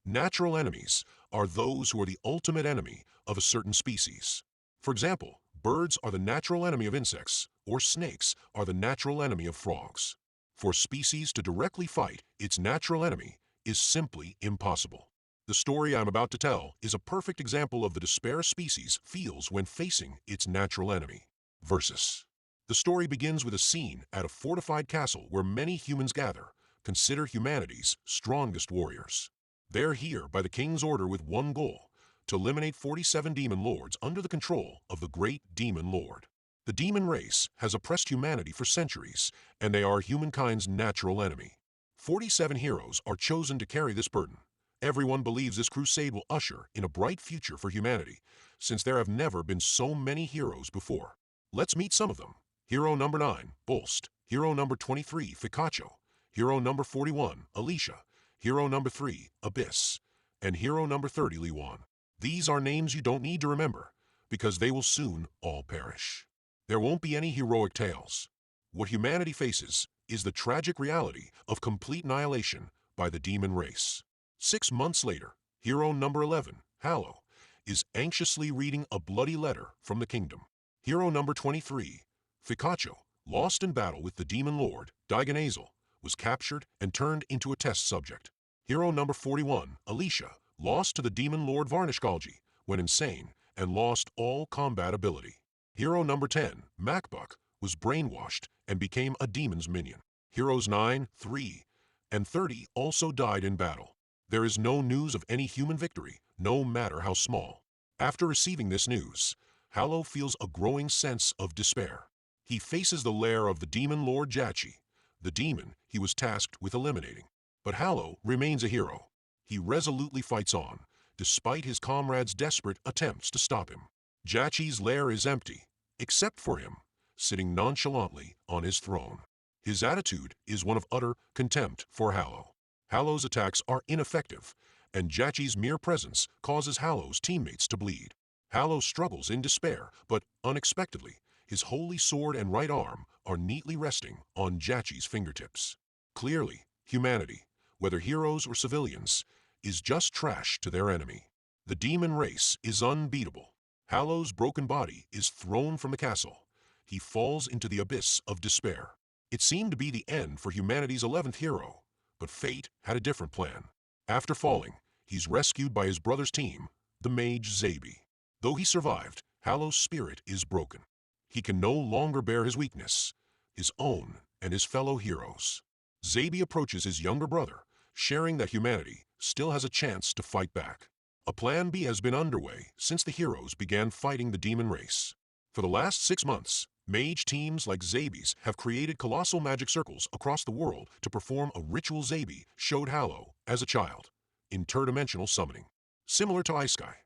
Natural enemies are those who are the ultimate enemy of a certain species. For example, birds are the natural enemy of insects, or snakes are the natural enemy of frogs. For a species to directly fight its natural enemy is simply impossible. The story I'm about to tell is a perfect example of the despair a species feels when facing its natural enemy. Versus. The story begins with a scene at a fortified castle where many humans gather, consider humanity's strongest warriors. They're here by the king's order with one goal: to eliminate 47 demon lords under the control of the great demon lord. The demon race has oppressed humanity for centuries, and they are humankind's natural enemy. 47 heroes are chosen to carry this burden. Everyone believes this crusade will usher in a bright future for humanity, since there have never been so many heroes before. Let's meet some of them. Hero number 9, Bolst. Hero number 23, Ficacho. Hero number 41, Alicia. Hero number 3, Abyss. And hero number 30, Liwan. These are names you don't need to remember, because they will soon all perish. There won't be any heroic tales. What humanity faces is the tragic reality of complete annihilation by the demon race. 6 months later, hero number 11, Hallow, is anxiously reading a bloody letter from the kingdom. Hero number 23, Ficacho, lost in battle with the demon lord, Digonazel, was captured and turned into a test subject. Hero number 41, Alicia, lost to the demon lord Varnishgalgi, went insane, and lost all combat ability. Hero number 10, Macbuck, was brainwashed and became a demon's minion. Heroes 9, 3, and 30 also died in battle. There is no news of any human victory, no matter how small. After receiving this news, Hallow feels a growing sense of despair. He faces the lair of the demon lord Jachi, the demon he was tasked with eliminating. But Hallow remains a hero. He resolutely fights on, despite his comrades' desperate attempts to stop him. Jachi's lair is empty, except for him, sitting nonchalantly on his throne. His attitude is one of utter contempt for Hallow. Hallow's attacks are ineffective, and Jachi's mere presence causes Hallow's teammates to bleed. Hallow struggles in despair, but unexpectedly, his holy sword and right arm are neatly resting on Jachi's fingertips. Clearly, humanity, whether heroes or civilians, is just trash to their enemy. The demon race is unbeatable. Hallow's broken body is thrown from the castle. He falls into the abyss of despair. It seemed to be the end for humanity's 11th hero, but fate had a different plan. After falling, he's rescued by his brother's team, the mage Zabi. Though he survived, Hallow's spirit is broken. He can no longer bear his weakness, his own and his fellow heroes. Zabi approaches his younger brother, sharing that humanity still has a chance to fight back. A plan B has been underway since the heroes began fighting the demon race. For the last 6 months, mage teams like Zabi's have created colossal magic circles across the world to perform a ritual Zabi showed Hallow as a child, interdimensional summoning. Similar to Ice-Sky,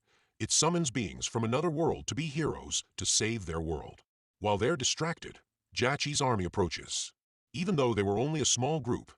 it summons beings from another world to be heroes to save their world. While they're distracted, Jachi's army approaches. Even though they were only a small group,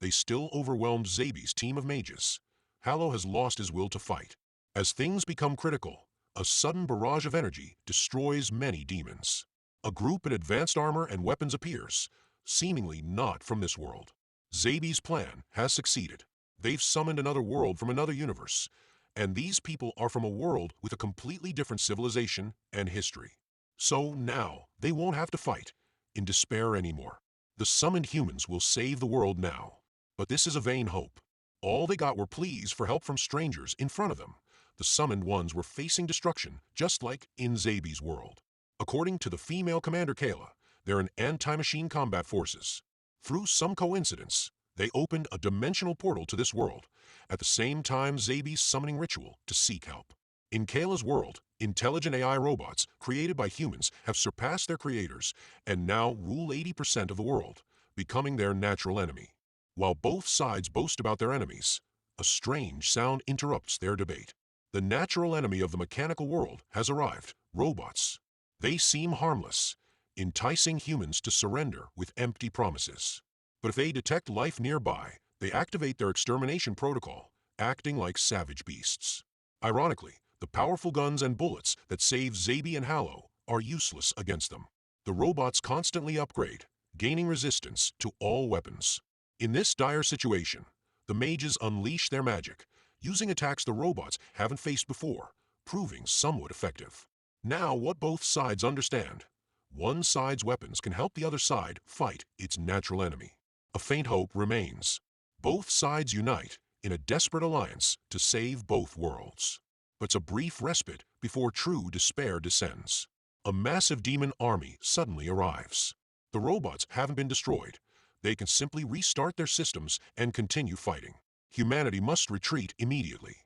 they still overwhelmed Zabi's team of mages. Hallow has lost his will to fight. As things become critical, a sudden barrage of energy destroys many demons. A group in advanced armor and weapons appears, seemingly not from this world. Zabi's plan has succeeded. They've summoned another world from another universe, and these people are from a world with a completely different civilization and history. So now, they won't have to fight in despair anymore. The summoned humans will save the world now. But this is a vain hope. All they got were pleas for help from strangers in front of them. The summoned ones were facing destruction, just like in Zabi's world. According to the female commander Kayla, they're in anti-machine combat forces. Through some coincidence, they opened a dimensional portal to this world, at the same time Zabi's summoning ritual to seek help. In Kayla's world, intelligent AI robots created by humans have surpassed their creators and now rule 80% of the world, becoming their natural enemy. While both sides boast about their enemies, a strange sound interrupts their debate. The natural enemy of the mechanical world has arrived, robots. They seem harmless, enticing humans to surrender with empty promises. But if they detect life nearby, they activate their extermination protocol, acting like savage beasts. Ironically, the powerful guns and bullets that save Zabi and Hallow are useless against them. The robots constantly upgrade, gaining resistance to all weapons. In this dire situation, the mages unleash their magic, using attacks the robots haven't faced before, proving somewhat effective. Now, what both sides understand: one side's weapons can help the other side fight its natural enemy. A faint hope remains. Both sides unite in a desperate alliance to save both worlds. But it's a brief respite before true despair descends. A massive demon army suddenly arrives. The robots haven't been destroyed. They can simply restart their systems and continue fighting. Humanity must retreat immediately.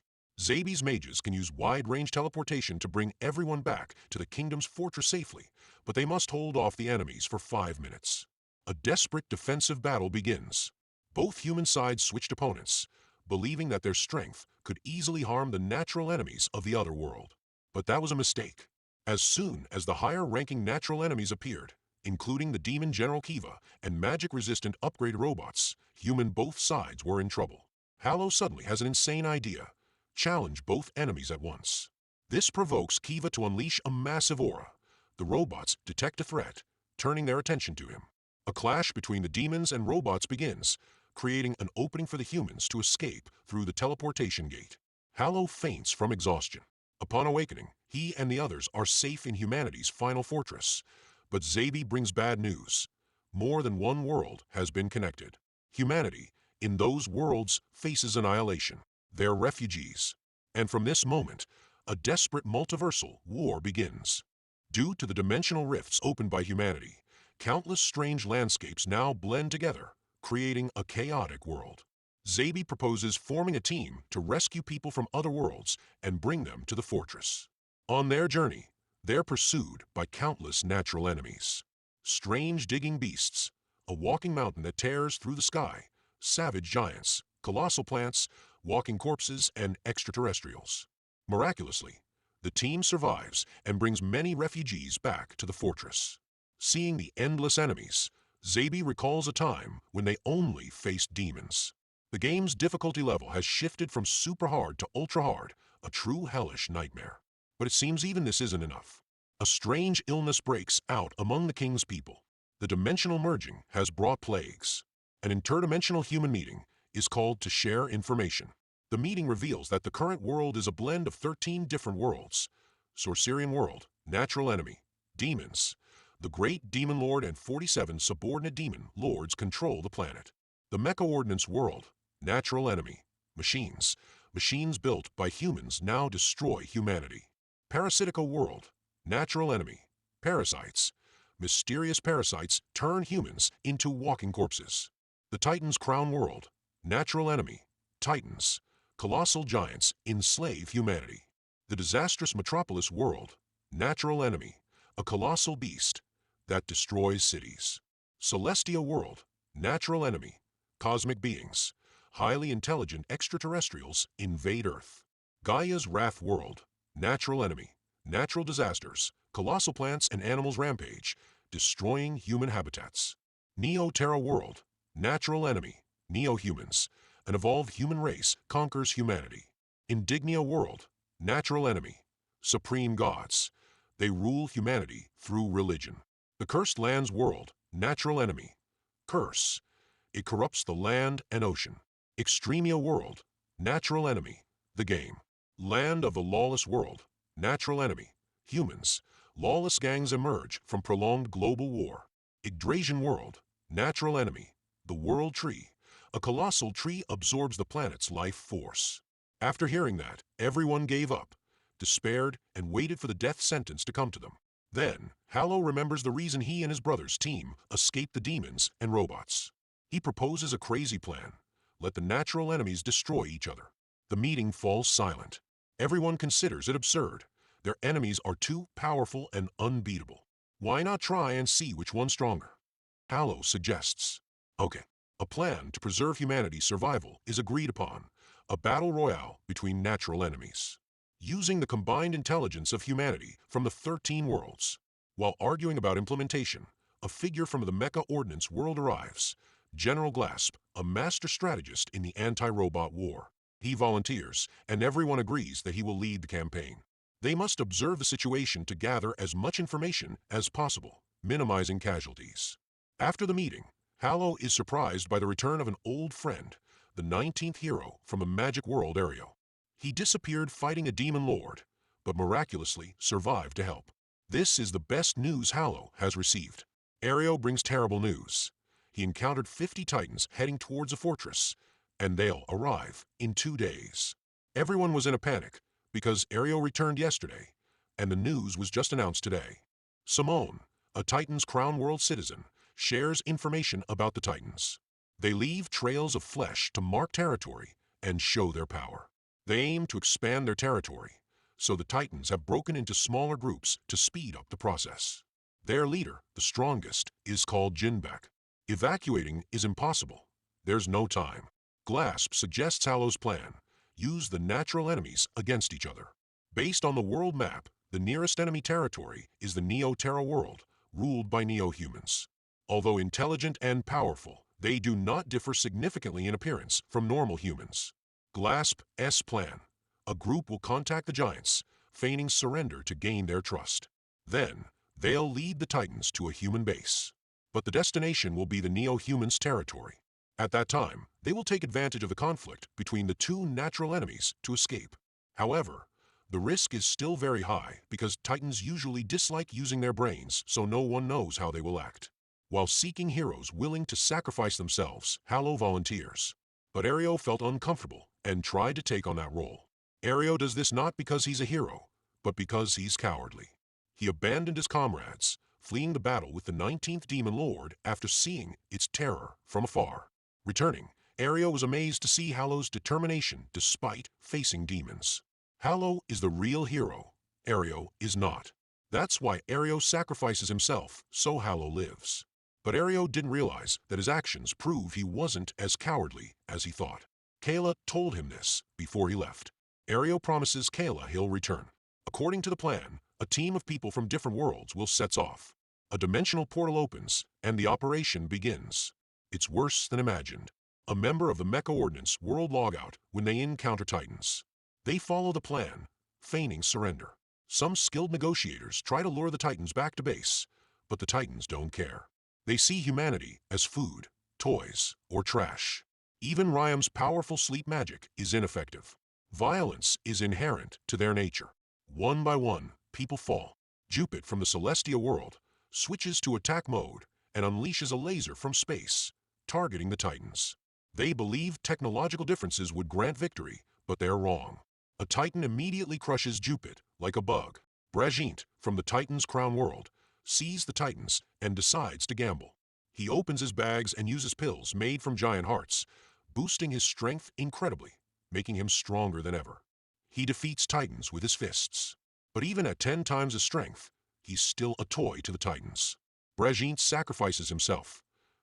Zabi's mages can use wide-range teleportation to bring everyone back to the kingdom's fortress safely, but they must hold off the enemies for 5 minutes. A desperate defensive battle begins. Both human sides switched opponents, believing that their strength could easily harm the natural enemies of the other world. But that was a mistake. As soon as the higher-ranking natural enemies appeared, including the demon General Kiva and magic-resistant upgraded robots, human both sides were in trouble. Halo suddenly has an insane idea: challenge both enemies at once. This provokes Kiva to unleash a massive aura. The robots detect a threat, turning their attention to him. A clash between the demons and robots begins, creating an opening for the humans to escape through the teleportation gate. Halo faints from exhaustion. Upon awakening, he and the others are safe in humanity's final fortress. But Zabi brings bad news. More than one world has been connected. Humanity, in those worlds, faces annihilation. They're refugees. And from this moment, a desperate multiversal war begins. Due to the dimensional rifts opened by humanity, countless strange landscapes now blend together, creating a chaotic world. Zabi proposes forming a team to rescue people from other worlds and bring them to the fortress. On their journey, they're pursued by countless natural enemies. Strange digging beasts, a walking mountain that tears through the sky, savage giants, colossal plants, walking corpses, and extraterrestrials. Miraculously, the team survives and brings many refugees back to the fortress. Seeing the endless enemies, Zabi recalls a time when they only faced demons. The game's difficulty level has shifted from super hard to ultra hard, a true hellish nightmare. But it seems even this isn't enough. A strange illness breaks out among the king's people. The dimensional merging has brought plagues. An interdimensional human meeting is called to share information. The meeting reveals that the current world is a blend of 13 different worlds: Sorcerian world, natural enemy, demons. The great demon lord and 47 subordinate demon lords control the planet. The mecha ordnance world, natural enemy, machines. Machines built by humans now destroy humanity. Parasitical world, natural enemy, parasites. Mysterious parasites turn humans into walking corpses. The Titan's crown world, natural enemy, titans. Colossal giants enslave humanity. The disastrous metropolis world, natural enemy, a colossal beast that destroys cities. Celestial world, natural enemy, cosmic beings. Highly intelligent extraterrestrials invade Earth. Gaia's wrath world, natural enemy, natural disasters. Colossal plants and animals rampage, destroying human habitats. Neo-Terra world, natural enemy, neo-humans. An evolved human race conquers humanity. Indignia world, natural enemy, supreme gods. They rule humanity through religion. The Cursed Lands world, natural enemy, curse. It corrupts the land and ocean. Extremia world, natural enemy, the game. Land of the Lawless world, natural enemy, humans. Lawless gangs emerge from prolonged global war. Yggdrasian world, natural enemy, the world tree. A colossal tree absorbs the planet's life force. After hearing that, everyone gave up, despaired, and waited for the death sentence to come to them. Then, Halo remembers the reason he and his brother's team escaped the demons and robots. He proposes a crazy plan. Let the natural enemies destroy each other. The meeting falls silent. Everyone considers it absurd. Their enemies are too powerful and unbeatable. Why not try and see which one's stronger? Halo suggests. Okay, a plan to preserve humanity's survival is agreed upon. A battle royale between natural enemies. Using the combined intelligence of humanity from the 13 worlds. While arguing about implementation, a figure from the Mecha Ordnance world arrives. General Glasp, a master strategist in the anti-robot war. He volunteers, and everyone agrees that he will lead the campaign. They must observe the situation to gather as much information as possible, minimizing casualties. After the meeting, Halo is surprised by the return of an old friend, the 19th hero from a Magic World Aerial. He disappeared fighting a demon lord, but miraculously survived to help. This is the best news Hallow has received. Aereo brings terrible news. He encountered 50 titans heading towards a fortress, and they'll arrive in 2 days. Everyone was in a panic because Aereo returned yesterday, and the news was just announced today. Simone, a Titan's Crown World citizen, shares information about the Titans. They leave trails of flesh to mark territory and show their power. They aim to expand their territory, so the Titans have broken into smaller groups to speed up the process. Their leader, the strongest, is called Jinbek. Evacuating is impossible. There's no time. Glasp suggests Hallow's plan. Use the natural enemies against each other. Based on the world map, the nearest enemy territory is the Neo-Terra world, ruled by Neo-humans. Although intelligent and powerful, they do not differ significantly in appearance from normal humans. Glasp's plan. A group will contact the giants, feigning surrender to gain their trust. Then, they'll lead the Titans to a human base. But the destination will be the Neo-humans' territory. At that time, they will take advantage of the conflict between the two natural enemies to escape. However, the risk is still very high because Titans usually dislike using their brains, so no one knows how they will act. While seeking heroes willing to sacrifice themselves, Hallow volunteers. But Aereo felt uncomfortable and tried to take on that role. Aereo does this not because he's a hero, but because he's cowardly. He abandoned his comrades, fleeing the battle with the 19th Demon Lord after seeing its terror from afar. Returning, Aereo was amazed to see Hallow's determination despite facing demons. Hallow is the real hero. Aereo is not. That's why Aereo sacrifices himself so Hallow lives. But Aereo didn't realize that his actions prove he wasn't as cowardly as he thought. Kayla told him this before he left. Aereo promises Kayla he'll return. According to the plan, a team of people from different worlds will set off. A dimensional portal opens, and the operation begins. It's worse than imagined. A member of the Mecha Ordnance world log out when they encounter Titans. They follow the plan, feigning surrender. Some skilled negotiators try to lure the Titans back to base, but the Titans don't care. They see humanity as food, toys, or trash. Even Ryam's powerful sleep magic is ineffective. Violence is inherent to their nature. One by one, people fall. Jupit from the Celestia world switches to attack mode and unleashes a laser from space, targeting the Titans. They believe technological differences would grant victory, but they're wrong. A Titan immediately crushes Jupit like a bug. Brajint from the Titan's Crown world sees the Titans and decides to gamble. He opens his bags and uses pills made from giant hearts, boosting his strength incredibly, making him stronger than ever. He defeats Titans with his fists. But even at 10 times his strength, he's still a toy to the Titans. Brajint sacrifices himself,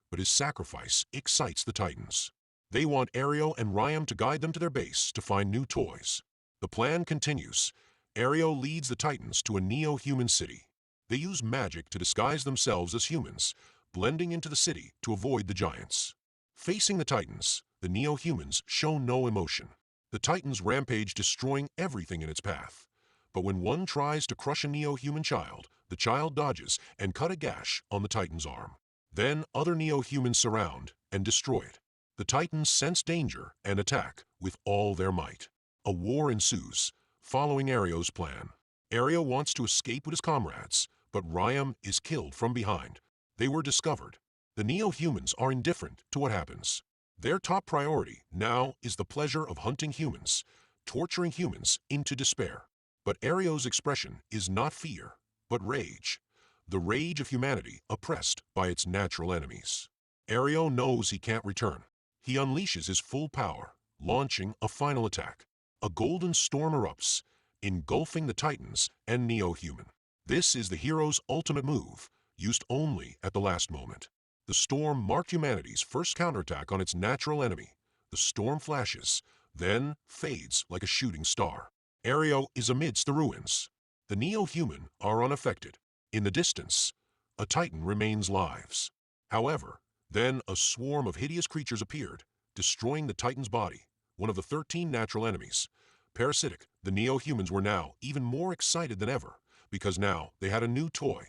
but his sacrifice excites the Titans. They want Aereo and Ryam to guide them to their base to find new toys. The plan continues. Aereo leads the Titans to a neo-human city. They use magic to disguise themselves as humans, blending into the city to avoid the giants. Facing the Titans, the neo-humans show no emotion. The Titans rampage, destroying everything in its path. But when one tries to crush a neo-human child, the child dodges and cut a gash on the Titan's arm. Then other neo-humans surround and destroy it. The Titans sense danger and attack with all their might. A war ensues, following Aereo's plan. Aereo wants to escape with his comrades, but Ryam is killed from behind. They were discovered. The neo-humans are indifferent to what happens. Their top priority now is the pleasure of hunting humans, torturing humans into despair. But Aereo's expression is not fear, but rage. The rage of humanity oppressed by its natural enemies. Aereo knows he can't return. He unleashes his full power, launching a final attack. A golden storm erupts, engulfing the Titans and Neo-Human. This is the hero's ultimate move, used only at the last moment. The storm marked humanity's first counterattack on its natural enemy. The storm flashes, then fades like a shooting star. Aereo is amidst the ruins. The Neo-Human are unaffected. In the distance, a Titan remains lives. However, then a swarm of hideous creatures appeared, destroying the Titan's body, one of the 13 natural enemies. Parasitic, the Neo-Humans were now even more excited than ever, because now they had a new toy.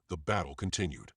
The battle continued.